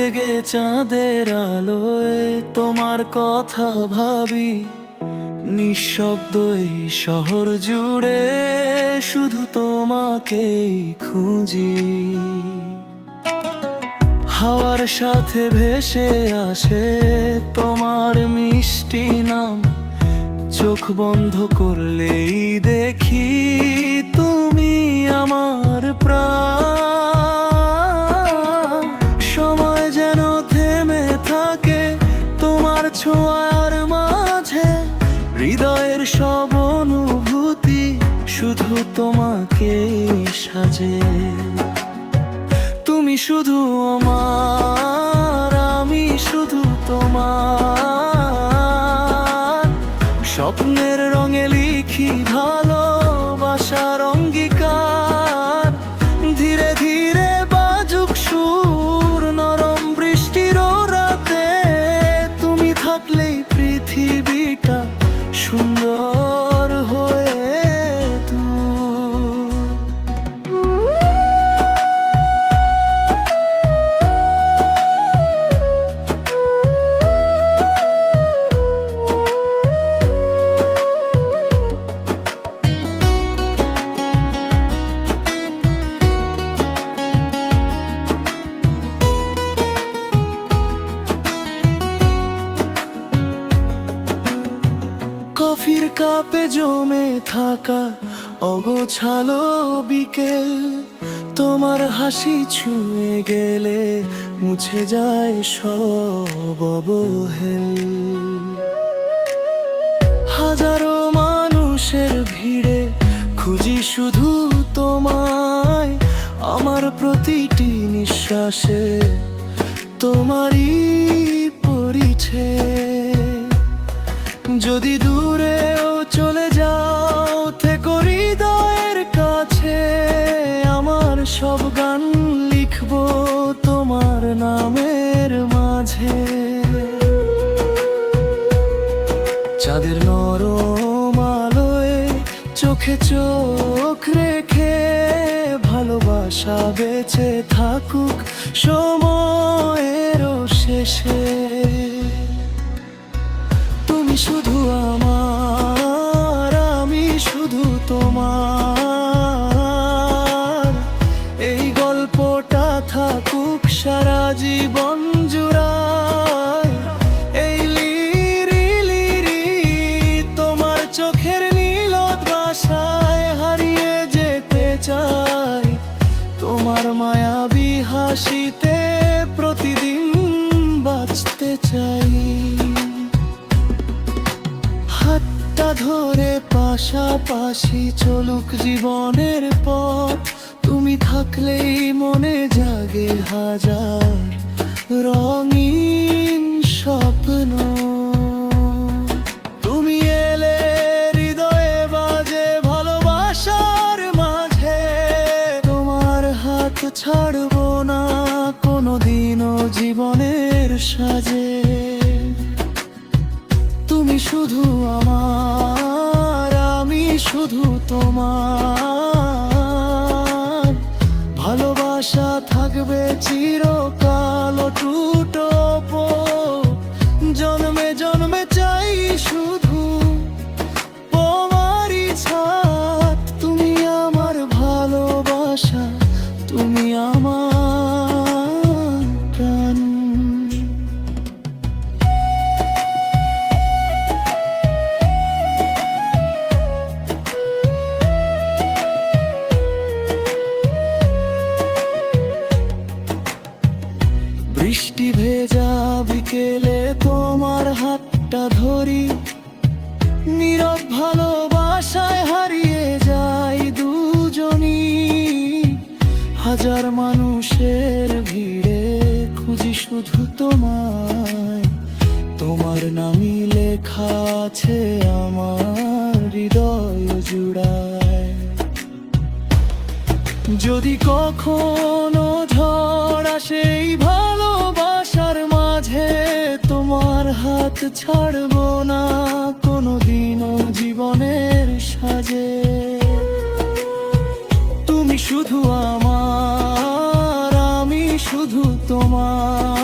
জেগে চাঁদের আলোয় তোমার কথা ভাবি, নিঃশব্দ এই শহর জুড়ে শুধু তোমাকেই খুঁজি। হাওয়ার সাথে ভেসে আসে তোমার মিষ্টি নাম, চোখ বন্ধ করলেই দেখি তুমি আমার প্রাণ। সময় যেন থেমে থাকে তোমার ছোঁয়ার মাঝে, হৃদয়ের সব অনুভূতি শুধু তোমাকেই সাজে। তুমি শুধু আমার, আমি শুধু তোমার, স্বপ্নের রঙে লিখি ভালোবাসার অঙ্গীকার। ধীরে ধীরে বাজুক সুর নরম বৃষ্টির রাতে, তুমি থাকলেই পৃথিবীটা সুন্দর হয়ে কফির কাপে জমে থাকা অগোছালো বিকেল, তোমার হাসি ছুঁয়ে গেলে মুছে যায় সব অবহেল। হাজারো মানুষের ভিড়ে খুঁজি শুধু তোমায়, আমার প্রতিটি নিঃশ্বাসে তোমারই পরিছে। যদি দূরেও চলে যাও থেকো হৃদয়ের কাছে, আমার সব গান লিখবো তোমার নামের মাঝে। চাঁদের নরম আলোয় চোখে চোখ রেখে ভালোবাসা বেঁচে থাকুক সময়েরও শেষে। তুমি শুধু আমার, আমি শুধু তোমার, এই গল্পটা থাকুক সারা জীবন জুড়ায়। এই লিরি লিরি তোমার চোখের নীলত ভাষায় হারিয়ে যেতে চাই, তোমার মায়াবী হাসিতে প্রতিদিন বাঁচতে চাই। হাতটা ধরে পাশাপাশি চলুক জীবনের পথ, তুমি থাকলেই মনে জাগে হাজার রঙিন স্বপ্ন। তুমি এলে হৃদয়ে বাজে ভালোবাসার মাঝে, তোমার হাত ছাড়বো না কোনোদিনও জীবনের সাজে। তুমি শুধু আমার, আমি শুধু তোমার, ভালোবাসা থাকবে চিরকাল অটুট। জন্মে জন্মে চাই শুধু তোমারই ছাত, তুমি আমার ভালোবাসা, তুমি আমার প্রাণ। বৃষ্টি ভেজা বিকেলে তোমার হাতটা ধরি, নীরব ভালোবাসায় হারিয়ে যাই দুজনই। হাজার মানুষের ভিড়ে খুঁজি শুধু তোমায়, তোমার নামই লেখা আছে আমার হৃদয় জুড়ায়। যদি কখনো ঝড় আসে এই ভালোবাসার মাঝে, তোমার হাত ছাড়বো না কোনোদিনও জীবনের সাজে। তুমি শুধু আমার, আমি শুধু তোমার,